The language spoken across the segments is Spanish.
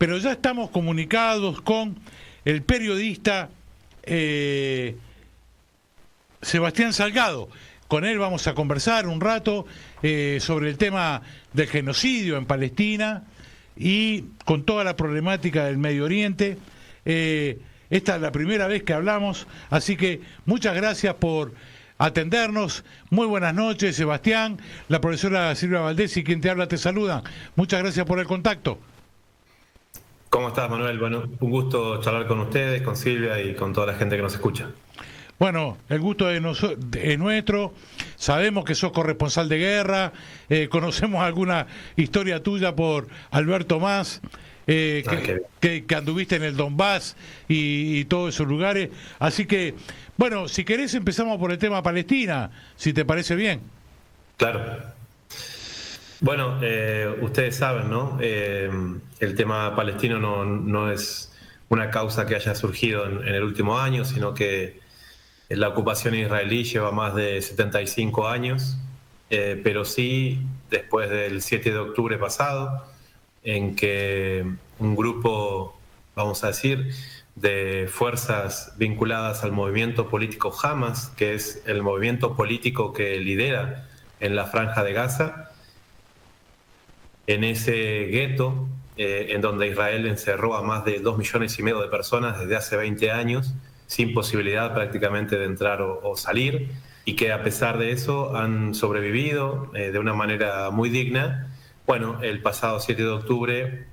pero ya estamos comunicados con el periodista Sebastián Salgado. Con él vamos a conversar un rato sobre el tema del genocidio en Palestina y con toda la problemática del Medio Oriente. Esta es la primera vez que hablamos, así que muchas gracias por atendernos. Muy buenas noches, Sebastián. La profesora Silvia Valdés y quien te habla te saludan. Muchas gracias por el contacto. ¿Cómo estás, Manuel? Bueno, un gusto charlar con ustedes, con Silvia y con toda la gente que nos escucha. Bueno, el gusto es nuestro. Sabemos que sos corresponsal de guerra, conocemos alguna historia tuya por Alberto Más, que anduviste en el Donbass y todos esos lugares. Así que, bueno, si querés empezamos por el tema Palestina, si te parece bien. Claro. Bueno, ustedes saben, ¿no? El tema palestino no es una causa que haya surgido en el último año, sino que la ocupación israelí lleva más de 75 años, pero sí después del 7 de octubre pasado, en que un grupo, vamos a decir, de fuerzas vinculadas al movimiento político Hamas, que es el movimiento político que lidera en la Franja de Gaza, en ese gueto, en donde Israel encerró a más de 2,5 millones de personas desde hace 20 años, sin posibilidad prácticamente de entrar o salir, y que a pesar de eso han sobrevivido de una manera muy digna. Bueno, el pasado 7 de octubre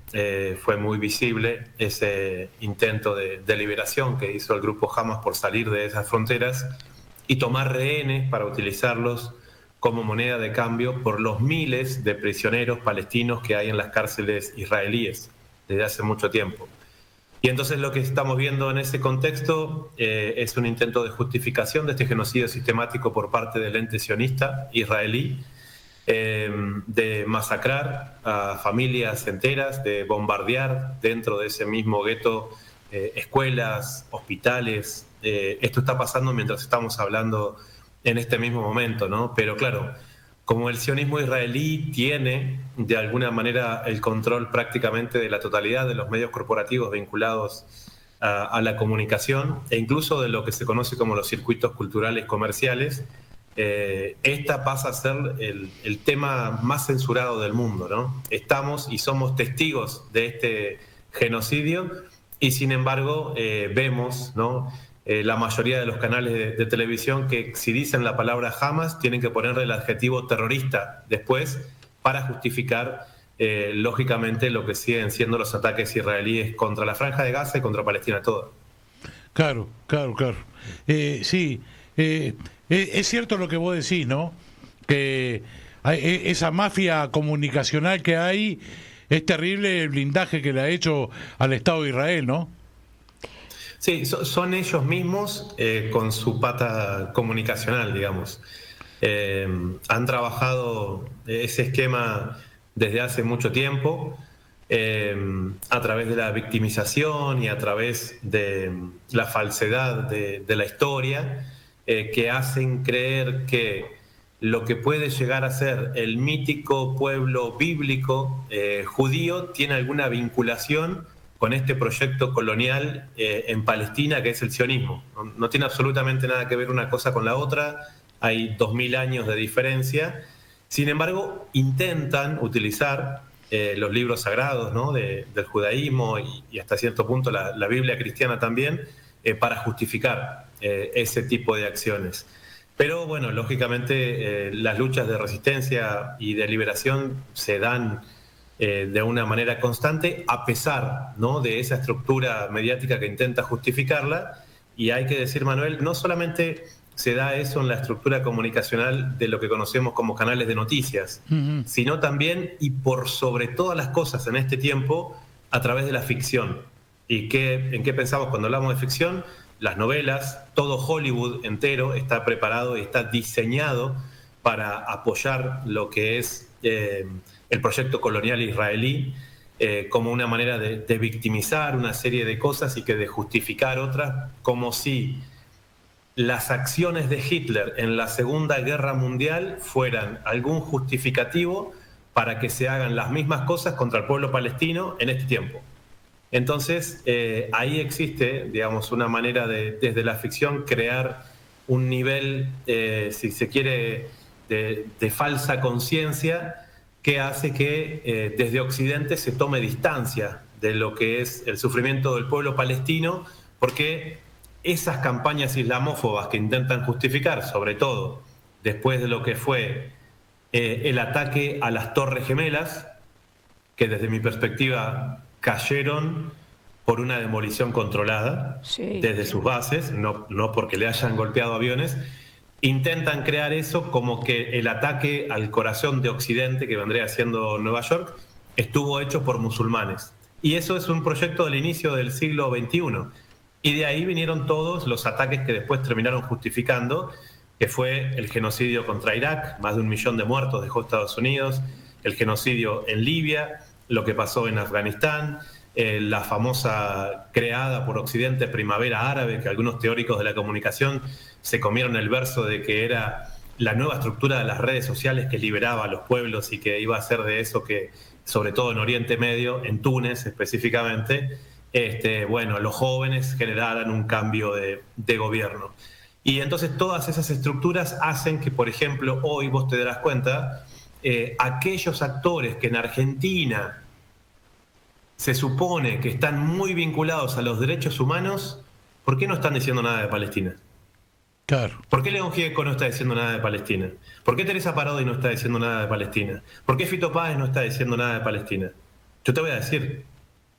fue muy visible ese intento de liberación que hizo el grupo Hamas por salir de esas fronteras y tomar rehenes para utilizarlos como moneda de cambio por los miles de prisioneros palestinos que hay en las cárceles israelíes desde hace mucho tiempo. Y entonces lo que estamos viendo en ese contexto es un intento de justificación de este genocidio sistemático por parte del ente sionista israelí, de masacrar a familias enteras, de bombardear dentro de ese mismo gueto escuelas, hospitales. Esto está pasando mientras estamos hablando en este mismo momento, ¿no? Pero claro, como el sionismo israelí tiene de alguna manera el control prácticamente de la totalidad de los medios corporativos vinculados a la comunicación e incluso de lo que se conoce como los circuitos culturales comerciales, esta pasa a ser el tema más censurado del mundo, ¿no? Estamos y somos testigos de este genocidio y sin embargo vemos, ¿no?, la mayoría de los canales de televisión que si dicen la palabra Hamas tienen que ponerle el adjetivo terrorista después para justificar lógicamente lo que siguen siendo los ataques israelíes contra la Franja de Gaza y contra Palestina toda. Claro. Sí, es cierto lo que vos decís, ¿no? Que esa mafia comunicacional que hay, es terrible el blindaje que le ha hecho al Estado de Israel, ¿no? Sí, son ellos mismos con su pata comunicacional, digamos. Han trabajado ese esquema desde hace mucho tiempo, a través de la victimización y a través de la falsedad de la historia, que hacen creer que lo que puede llegar a ser el mítico pueblo bíblico judío tiene alguna vinculación con este proyecto colonial en Palestina, que es el sionismo. No tiene absolutamente nada que ver una cosa con la otra, hay 2000 años de diferencia. Sin embargo, intentan utilizar los libros sagrados, ¿no?, del judaísmo y hasta cierto punto la Biblia cristiana también, para justificar ese tipo de acciones. Pero bueno, lógicamente las luchas de resistencia y de liberación se dan de una manera constante, a pesar, ¿no?, de esa estructura mediática que intenta justificarla. Y hay que decir, Manuel, no solamente se da eso en la estructura comunicacional de lo que conocemos como canales de noticias, sino también, y por sobre todas las cosas en este tiempo, a través de la ficción. ¿Y en qué pensamos cuando hablamos de ficción? Las novelas, todo Hollywood entero está preparado y está diseñado para apoyar lo que es el proyecto colonial israelí, como una manera de victimizar una serie de cosas y que de justificar otras, como si las acciones de Hitler en la Segunda Guerra Mundial fueran algún justificativo para que se hagan las mismas cosas contra el pueblo palestino en este tiempo. Entonces, ahí existe, digamos, una manera de, desde la ficción, crear un nivel, si se quiere, de falsa conciencia que hace que desde Occidente se tome distancia de lo que es el sufrimiento del pueblo palestino, porque esas campañas islamófobas que intentan justificar, sobre todo después de lo que fue el ataque a las Torres Gemelas, que desde mi perspectiva cayeron por una demolición controlada desde sus bases, no porque le hayan golpeado aviones, intentan crear eso como que el ataque al corazón de Occidente, que vendría siendo Nueva York, estuvo hecho por musulmanes. Y eso es un proyecto del inicio del siglo XXI. Y de ahí vinieron todos los ataques que después terminaron justificando, que fue el genocidio contra Irak, más de 1 millón de muertos dejó Estados Unidos, el genocidio en Libia, lo que pasó en Afganistán, la famosa creada por Occidente Primavera Árabe, que algunos teóricos de la comunicación se comieron el verso de que era la nueva estructura de las redes sociales que liberaba a los pueblos y que iba a ser de eso que, sobre todo en Oriente Medio, en Túnez específicamente, bueno, los jóvenes generaran un cambio de gobierno. Y entonces todas esas estructuras hacen que, por ejemplo, hoy vos te darás cuenta, aquellos actores que en Argentina se supone que están muy vinculados a los derechos humanos, ¿por qué no están diciendo nada de Palestina? Claro. ¿Por qué León Gieco no está diciendo nada de Palestina? ¿Por qué Teresa Parodi no está diciendo nada de Palestina? ¿Por qué Fito Páez no está diciendo nada de Palestina? Yo te voy a decir,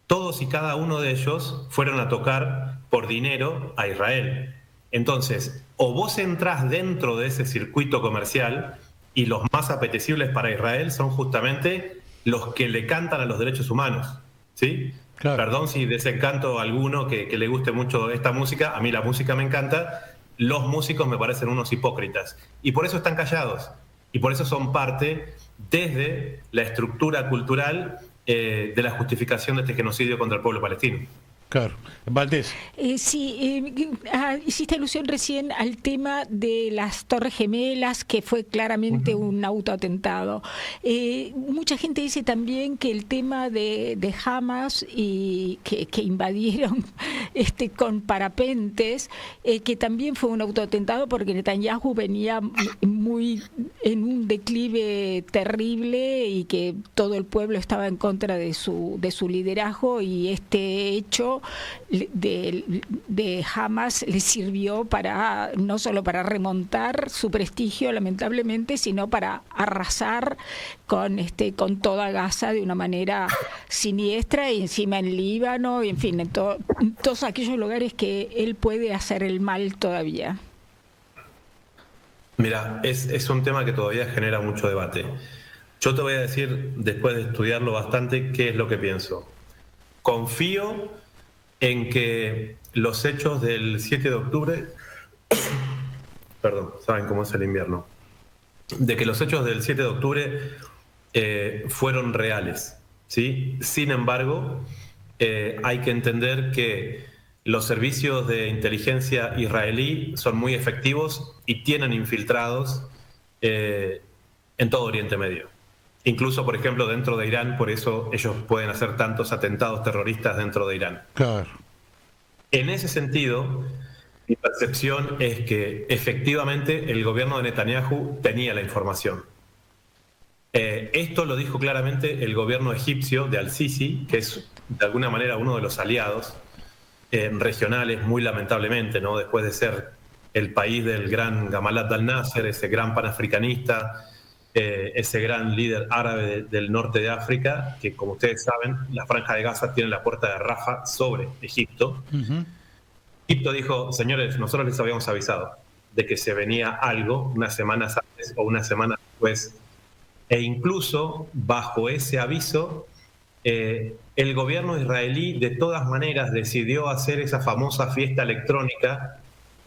todos y cada uno de ellos fueron a tocar por dinero a Israel. Entonces, o vos entrás dentro de ese circuito comercial y los más apetecibles para Israel son justamente los que le cantan a los derechos humanos, ¿sí? Claro. Perdón si desencanto a alguno que le guste mucho esta música, a mí la música me encanta, los músicos me parecen unos hipócritas y por eso están callados y por eso son parte desde la estructura cultural de la justificación de este genocidio contra el pueblo palestino. Claro. Valdés. Hiciste alusión recién al tema de las Torres Gemelas, que fue claramente un autoatentado. Mucha gente dice también que el tema de Hamas y que invadieron con parapentes, que también fue un autoatentado porque Netanyahu venía muy en un declive terrible y que todo el pueblo estaba en contra de su liderazgo, y este hecho de Hamas le sirvió para no solo para remontar su prestigio, lamentablemente, sino para arrasar con toda Gaza de una manera siniestra, y encima en Líbano, y en fin, en todos aquellos lugares que él puede hacer el mal todavía. Mira, es un tema que todavía genera mucho debate. Yo te voy a decir, después de estudiarlo bastante, qué es lo que pienso. Confío en que los hechos del 7 de octubre, perdón, saben cómo es el invierno, de que los hechos del 7 de octubre fueron reales, ¿sí? Sin embargo, hay que entender que los servicios de inteligencia israelí son muy efectivos y tienen infiltrados en todo Oriente Medio. Incluso, por ejemplo, dentro de Irán, por eso ellos pueden hacer tantos atentados terroristas dentro de Irán. Claro. En ese sentido, mi percepción es que efectivamente el gobierno de Netanyahu tenía la información. Esto lo dijo claramente el gobierno egipcio de Al-Sisi, que es de alguna manera uno de los aliados regionales, muy lamentablemente, ¿no? Después de ser el país del gran Gamal Abdel Nasser, ese gran panafricanista, ese gran líder árabe del norte de África, que como ustedes saben, la Franja de Gaza tiene la puerta de Rafah sobre Egipto. Egipto dijo, señores, nosotros les habíamos avisado de que se venía algo unas semanas antes o una semana después, e incluso bajo ese aviso, el gobierno israelí de todas maneras decidió hacer esa famosa fiesta electrónica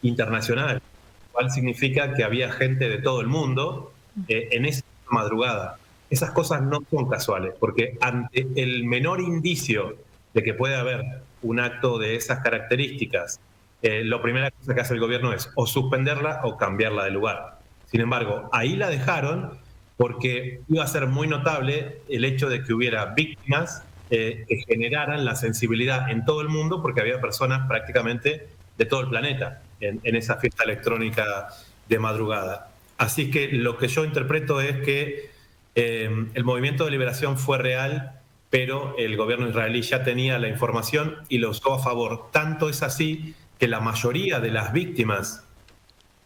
internacional, lo cual significa que había gente de todo el mundo en esa madrugada. Esas cosas no son casuales, porque ante el menor indicio de que puede haber un acto de esas características, la primera cosa que hace el gobierno es o suspenderla o cambiarla de lugar. Sin embargo, ahí la dejaron porque iba a ser muy notable el hecho de que hubiera víctimas que generaran la sensibilidad en todo el mundo, porque había personas prácticamente de todo el planeta en esa fiesta electrónica de madrugada. Así que lo que yo interpreto es que el movimiento de liberación fue real, pero el gobierno israelí ya tenía la información y lo usó a favor. Tanto es así que la mayoría de las víctimas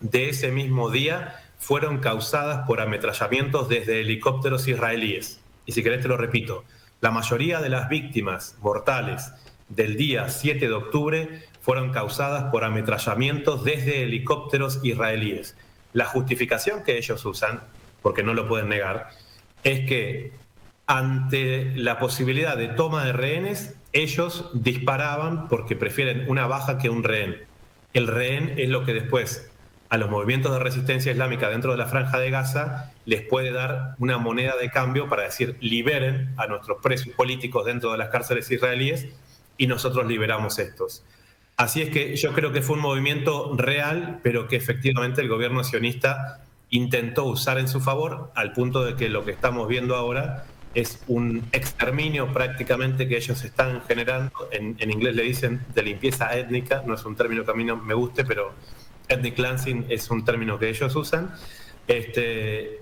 de ese mismo día fueron causadas por ametrallamientos desde helicópteros israelíes. Y si querés te lo repito, la mayoría de las víctimas mortales del día 7 de octubre fueron causadas por ametrallamientos desde helicópteros israelíes. La justificación que ellos usan, porque no lo pueden negar, es que ante la posibilidad de toma de rehenes, ellos disparaban porque prefieren una baja que un rehén. El rehén es lo que después a los movimientos de resistencia islámica dentro de la Franja de Gaza les puede dar una moneda de cambio para decir liberen a nuestros presos políticos dentro de las cárceles israelíes y nosotros liberamos estos. Así es que yo creo que fue un movimiento real, pero que efectivamente el gobierno sionista intentó usar en su favor, al punto de que lo que estamos viendo ahora es un exterminio prácticamente que ellos están generando. En inglés le dicen de limpieza étnica, no es un término que a mí no me guste, pero ethnic cleansing es un término que ellos usan,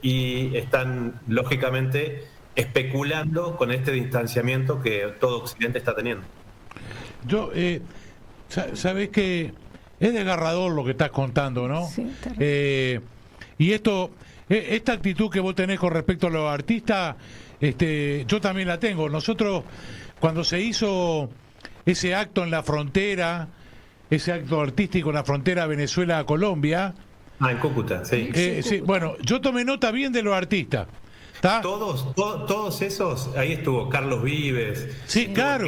y están lógicamente especulando con este distanciamiento que todo Occidente está teniendo. Yo, sabés que es desgarrador lo que estás contando, ¿no? Sí, y esta actitud que vos tenés con respecto a los artistas, yo también la tengo. Nosotros, cuando se hizo ese acto en la frontera, ese acto artístico en la frontera Venezuela-Colombia. En Cúcuta, sí. Sí, bueno, yo tomé nota bien de los artistas. Todos esos, ahí estuvo Carlos Vives, sí, claro.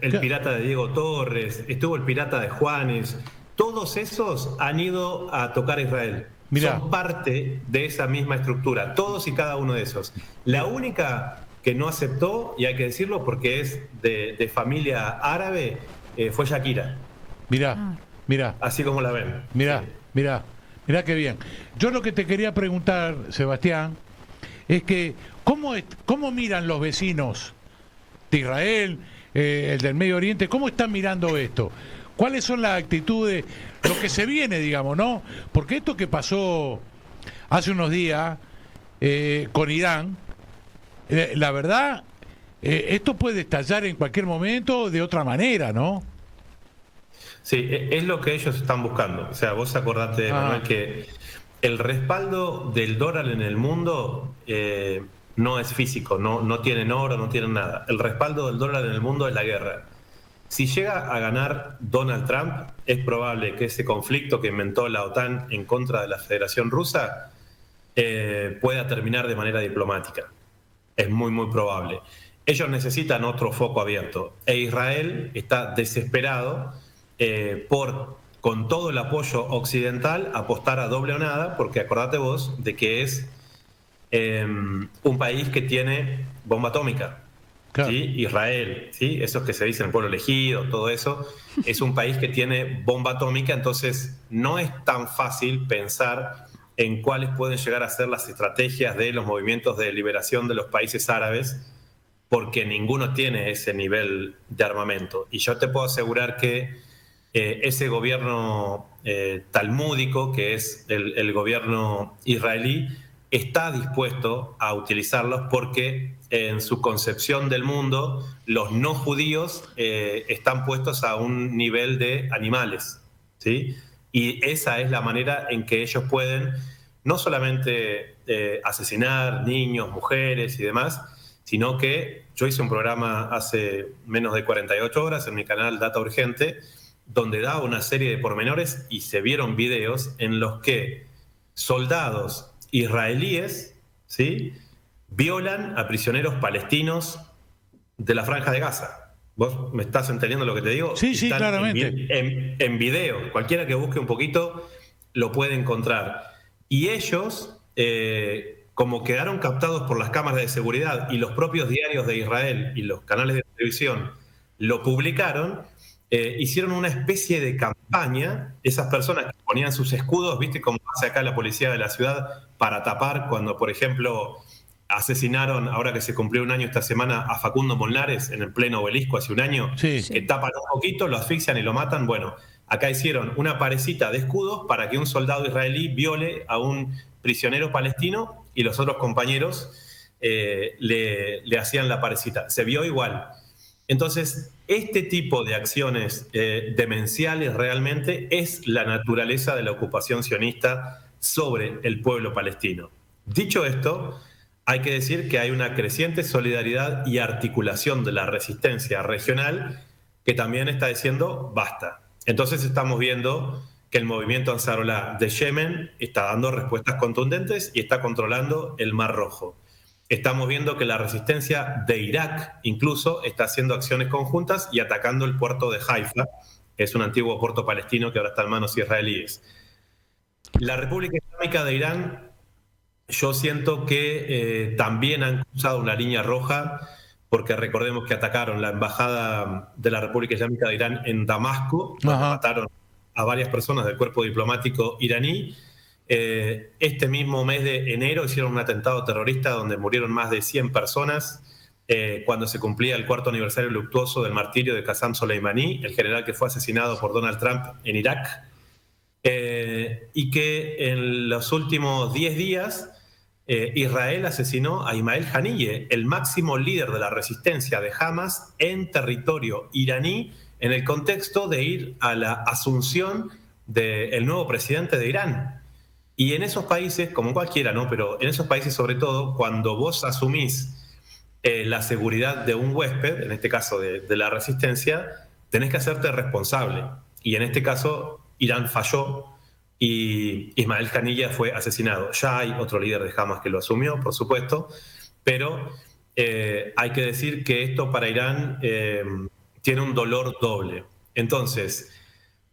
El pirata de Diego Torres, estuvo el pirata de Juanes. Todos esos han ido a tocar a Israel. Mirá. Son parte de esa misma estructura, todos y cada uno de esos. La única que no aceptó, y hay que decirlo porque es de familia árabe, fue Shakira. Mirá. Así como la ven. Mirá qué bien. Yo lo que te quería preguntar, Sebastián, es que ¿cómo miran los vecinos de Israel, el del Medio Oriente? ¿Cómo están mirando esto? ¿Cuáles son las actitudes, lo que se viene, digamos, ¿no? Porque esto que pasó hace unos días con Irán, la verdad, esto puede estallar en cualquier momento de otra manera, ¿no? Sí, es lo que ellos están buscando. O sea, vos acordate, Manuel, que el respaldo del dólar en el mundo no es físico, no tienen oro, no tienen nada. El respaldo del dólar en el mundo es la guerra. Si llega a ganar Donald Trump, es probable que ese conflicto que inventó la OTAN en contra de la Federación Rusa pueda terminar de manera diplomática. Es muy, muy probable. Ellos necesitan otro foco abierto. E Israel está desesperado por, con todo el apoyo occidental, apostar a doble o nada, porque acordate vos de que es un país que tiene bomba atómica. Claro. ¿Sí? Israel, ¿sí? Esos que se dicen el pueblo elegido, todo eso, es un país que tiene bomba atómica, entonces no es tan fácil pensar en cuáles pueden llegar a ser las estrategias de los movimientos de liberación de los países árabes, porque ninguno tiene ese nivel de armamento. Y yo te puedo asegurar que ese gobierno talmúdico, que es el gobierno israelí, está dispuesto a utilizarlos porque en su concepción del mundo los no judíos están puestos a un nivel de animales, ¿sí? Y esa es la manera en que ellos pueden no solamente asesinar niños, mujeres y demás, sino que yo hice un programa hace menos de 48 horas en mi canal Data Urgente, donde daba una serie de pormenores y se vieron videos en los que soldados israelíes, ¿sí?, violan a prisioneros palestinos de la Franja de Gaza. ¿Vos me estás entendiendo lo que te digo? Sí, sí, claramente. En video. Cualquiera que busque un poquito lo puede encontrar. Y ellos, como quedaron captados por las cámaras de seguridad y los propios diarios de Israel y los canales de televisión lo publicaron, hicieron una especie de campaña. Esas personas que ponían sus escudos, ¿viste cómo hace acá la policía de la ciudad para tapar cuando, por ejemplo, asesinaron, ahora que se cumplió un año esta semana, a Facundo Molnares en el pleno Obelisco hace un año, Sí. que tapan un poquito, lo asfixian y lo matan. Bueno, acá hicieron una parecita de escudos para que un soldado israelí viole a un prisionero palestino y los otros compañeros le hacían la parecita. Se vio igual. Entonces, este tipo de acciones demenciales realmente es la naturaleza de la ocupación sionista sobre el pueblo palestino. Dicho esto, hay que decir que hay una creciente solidaridad y articulación de la resistencia regional que también está diciendo basta. Entonces estamos viendo que el movimiento Ansarollah de Yemen está dando respuestas contundentes y está controlando el Mar Rojo. Estamos viendo que la resistencia de Irak incluso está haciendo acciones conjuntas y atacando el puerto de Haifa, que es un antiguo puerto palestino que ahora está en manos israelíes. La República Islámica de Irán, yo siento que también han cruzado una línea roja, porque recordemos que atacaron la embajada de la República Islámica de Irán en Damasco, donde mataron a varias personas del cuerpo diplomático iraní. Este mismo mes de enero hicieron un atentado terrorista donde murieron más de 100 personas cuando se cumplía el 4º aniversario luctuoso del martirio de Qasem Soleimani, el general que fue asesinado por Donald Trump en Irak, y que en los últimos 10 días Israel asesinó a Ismail Haniyeh, el máximo líder de la resistencia de Hamas en territorio iraní, en el contexto de ir a la asunción del nuevo presidente de Irán. Y en esos países, como cualquiera, ¿no? Pero en esos países sobre todo, cuando vos asumís la seguridad de un huésped, en este caso de la resistencia, tenés que hacerte responsable. Y en este caso, Irán falló y Ismail Haniyeh fue asesinado. Ya hay otro líder de Hamas que lo asumió, por supuesto, pero hay que decir que esto para Irán tiene un dolor doble. Entonces,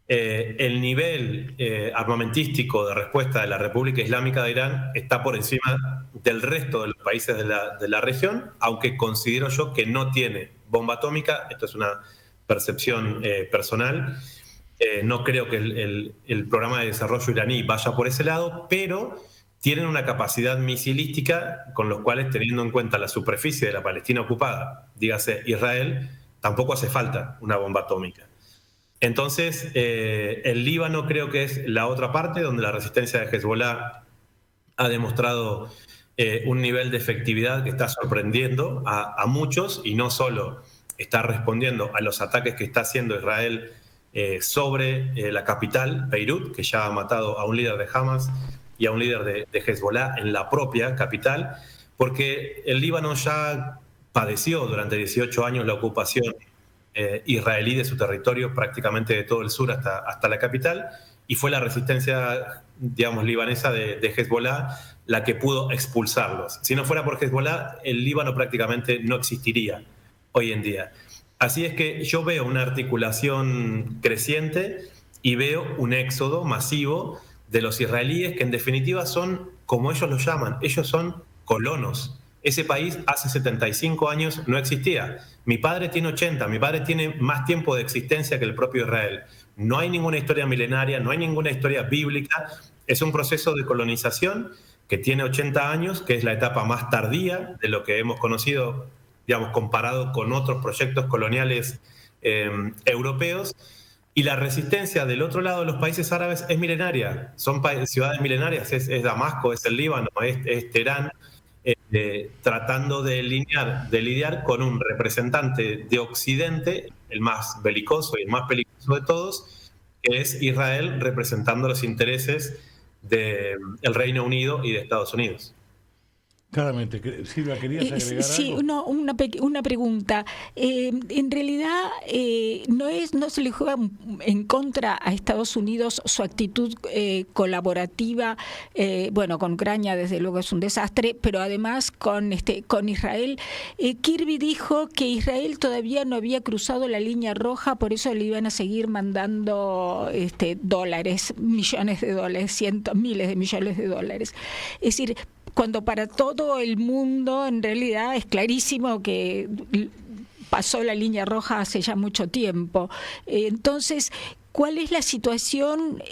el nivel armamentístico de respuesta de la República Islámica de Irán está por encima del resto de los países de la región, aunque considero yo que no tiene bomba atómica. Esto es una percepción personal. No creo que el programa de desarrollo iraní vaya por ese lado, pero tienen una capacidad misilística con los cuales, teniendo en cuenta la superficie de la Palestina ocupada, dígase Israel, tampoco hace falta una bomba atómica. Entonces, el Líbano creo que es la otra parte donde la resistencia de Hezbollah ha demostrado un nivel de efectividad que está sorprendiendo a muchos, y no solo está respondiendo a los ataques que está haciendo Israel sobre la capital, Beirut, que ya ha matado a un líder de Hamas y a un líder de Hezbollah en la propia capital, porque el Líbano ya padeció durante 18 años la ocupación israelí de su territorio, prácticamente de todo el sur hasta la capital, y fue la resistencia, digamos, libanesa de Hezbollah la que pudo expulsarlos. Si no fuera por Hezbollah, el Líbano prácticamente no existiría hoy en día. Así es que yo veo una articulación creciente y veo un éxodo masivo de los israelíes, que en definitiva son, como ellos lo llaman, ellos son colonos. Ese país hace 75 años no existía. Mi padre tiene 80, mi padre tiene más tiempo de existencia que el propio Israel. No hay ninguna historia milenaria, no hay ninguna historia bíblica. Es un proceso de colonización que tiene 80 años, que es la etapa más tardía de lo que hemos conocido, digamos, comparado con otros proyectos coloniales europeos. Y la resistencia del otro lado de los países árabes es milenaria. Son ciudades milenarias, es Damasco, es el Líbano, es Teherán. Tratando de lidiar con un representante de Occidente, el más belicoso y el más peligroso de todos, que es Israel, representando los intereses del Reino Unido y de Estados Unidos. Claramente. Silvia, ¿querías agregar sí, algo? No, una pregunta. En realidad, no se le juega en contra a Estados Unidos su actitud colaborativa. Bueno, con Ucrania desde luego es un desastre, pero además con Israel. Kirby dijo que Israel todavía no había cruzado la línea roja, por eso le iban a seguir mandando dólares, millones de dólares, miles de millones de dólares. Es decir, cuando para todo el mundo en realidad es clarísimo que pasó la línea roja hace ya mucho tiempo. Entonces, ¿Cuál es la situación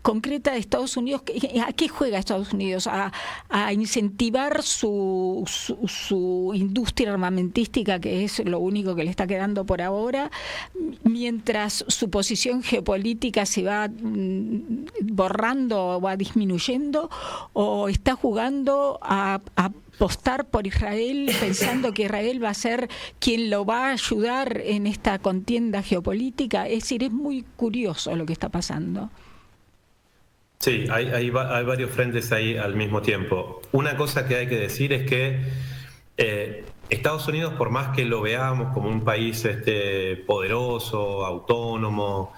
concreta de Estados Unidos? ¿A qué juega Estados Unidos? ¿A incentivar su industria armamentística, que es lo único que le está quedando por ahora, mientras su posición geopolítica se va borrando o va disminuyendo? ¿O está jugando a apostar por Israel, pensando que Israel va a ser quien lo va a ayudar en esta contienda geopolítica? Es decir, es muy curioso lo que está pasando. Sí, hay varios frentes ahí al mismo tiempo. Una cosa que hay que decir es que Estados Unidos, por más que lo veamos como un país poderoso, autónomo,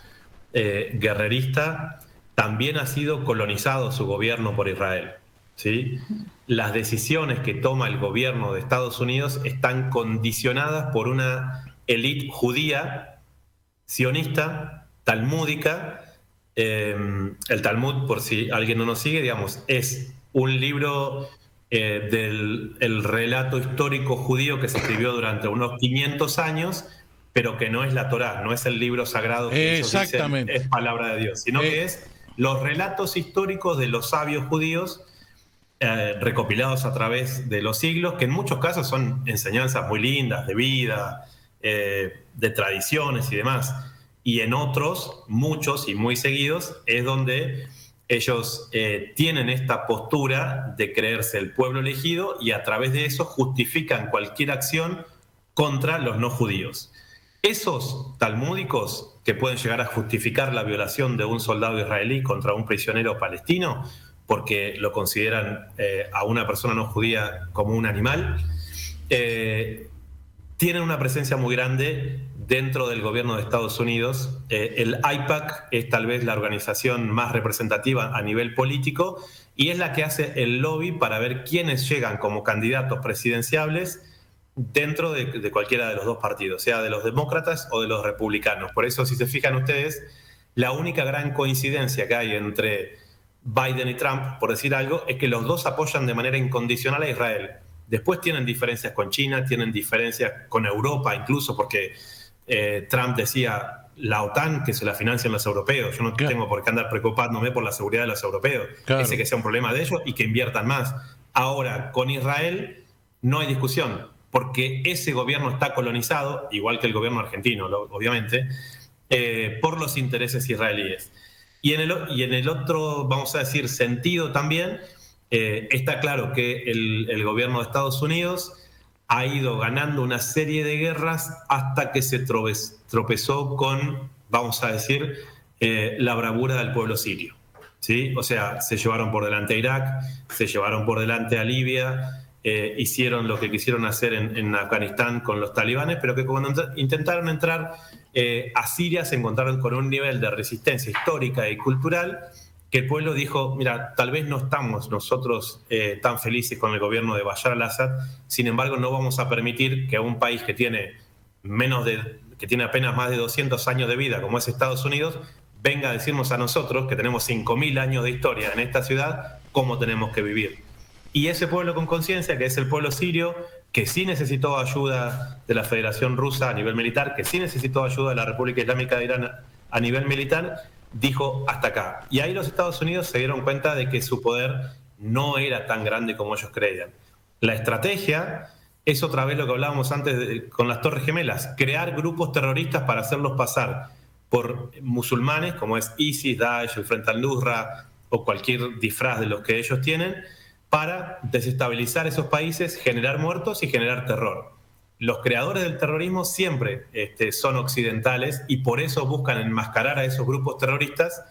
guerrerista, también ha sido colonizado su gobierno por Israel, ¿sí? Las decisiones que toma el gobierno de Estados Unidos están condicionadas por una élite judía, sionista, talmúdica. El Talmud, por si alguien no nos sigue, digamos, es un libro del relato histórico judío que se escribió durante unos 500 años, pero que no es la Torá, no es el libro sagrado que ellos dicen es palabra de Dios, sino que es los relatos históricos de los sabios judíos recopilados a través de los siglos, que en muchos casos son enseñanzas muy lindas de vida, de tradiciones y demás. Y en otros, muchos y muy seguidos, es donde ellos tienen esta postura de creerse el pueblo elegido y a través de eso justifican cualquier acción contra los no judíos. Esos talmúdicos que pueden llegar a justificar la violación de un soldado israelí contra un prisionero palestino porque lo consideran a una persona no judía como un animal, tienen una presencia muy grande dentro del gobierno de Estados Unidos. El AIPAC es tal vez la organización más representativa a nivel político y es la que hace el lobby para ver quiénes llegan como candidatos presidenciables dentro de cualquiera de los dos partidos, sea de los demócratas o de los republicanos. Por eso, si se fijan ustedes, la única gran coincidencia que hay entre Biden y Trump, por decir algo, es que los dos apoyan de manera incondicional a Israel. Después tienen diferencias con China, tienen diferencias con Europa incluso, porque Trump decía la OTAN que se la financian los europeos. Yo no tengo por qué andar preocupándome por la seguridad de los europeos. Ese que sea un problema de ellos y que inviertan más. Ahora, con Israel no hay discusión, porque ese gobierno está colonizado, igual que el gobierno argentino, obviamente, por los intereses israelíes. Y en el otro, vamos a decir, sentido también, está claro que el gobierno de Estados Unidos ha ido ganando una serie de guerras hasta que se tropezó con, vamos a decir, la bravura del pueblo sirio, ¿sí? O sea, se llevaron por delante a Irak, se llevaron por delante a Libia, hicieron lo que quisieron hacer en Afganistán con los talibanes, pero que cuando intentaron entrar a Siria se encontraron con un nivel de resistencia histórica y cultural que el pueblo dijo, mira, tal vez no estamos nosotros tan felices con el gobierno de Bashar al-Assad, sin embargo no vamos a permitir que un país que tiene apenas más de 200 años de vida, como es Estados Unidos, venga a decirnos a nosotros, que tenemos 5.000 años de historia en esta ciudad, cómo tenemos que vivir. Y ese pueblo con conciencia, que es el pueblo sirio, que sí necesitó ayuda de la Federación Rusa a nivel militar, que sí necesitó ayuda de la República Islámica de Irán a nivel militar, dijo hasta acá. Y ahí los Estados Unidos se dieron cuenta de que su poder no era tan grande como ellos creían. La estrategia es otra vez lo que hablábamos antes con las Torres Gemelas, crear grupos terroristas para hacerlos pasar por musulmanes, como es ISIS, Daesh, el Frente al-Nusra o cualquier disfraz de los que ellos tienen, para desestabilizar esos países, generar muertos y generar terror. Los creadores del terrorismo siempre son occidentales y por eso buscan enmascarar a esos grupos terroristas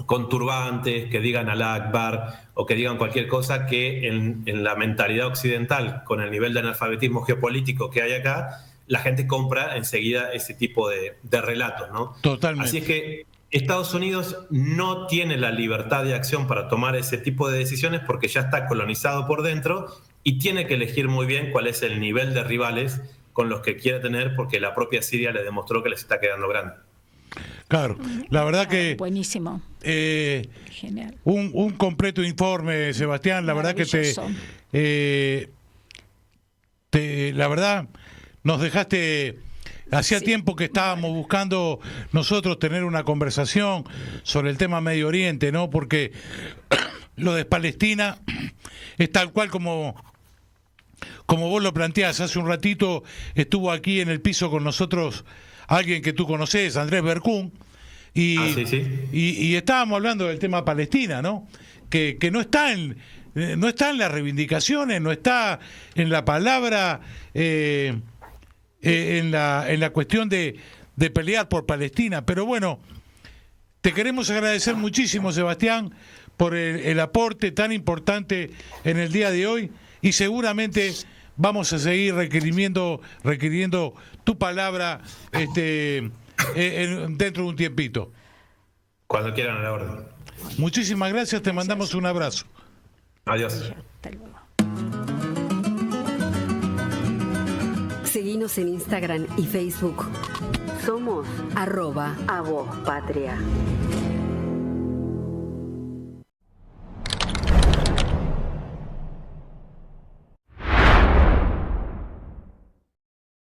con turbantes, que digan Alá Akbar o que digan cualquier cosa que en la mentalidad occidental, con el nivel de analfabetismo geopolítico que hay acá, la gente compra enseguida ese tipo de relatos, ¿no? Totalmente. Así es que Estados Unidos no tiene la libertad de acción para tomar ese tipo de decisiones porque ya está colonizado por dentro y tiene que elegir muy bien cuál es el nivel de rivales con los que quiere tener, porque la propia Siria le demostró que les está quedando grande. Claro, la verdad que... Buenísimo. Genial. Un completo informe, Sebastián. La verdad que la verdad nos dejaste Hacía tiempo que estábamos buscando nosotros tener una conversación sobre el tema Medio Oriente, ¿no? Porque lo de Palestina es tal cual como vos lo planteás. Hace un ratito estuvo aquí en el piso con nosotros alguien que tú conocés, Andrés Berkún, y estábamos hablando del tema Palestina, ¿no? Que no está en las reivindicaciones, no está en la palabra, en la cuestión de pelear por Palestina. Pero bueno, te queremos agradecer muchísimo, Sebastián, por el aporte tan importante en el día de hoy, y seguramente vamos a seguir requiriendo tu palabra dentro de un tiempito. Cuando quieran, a la orden. Muchísimas gracias, te mandamos un abrazo. Adiós. Hasta luego. Seguinos en Instagram y Facebook. Somos @avozpatria.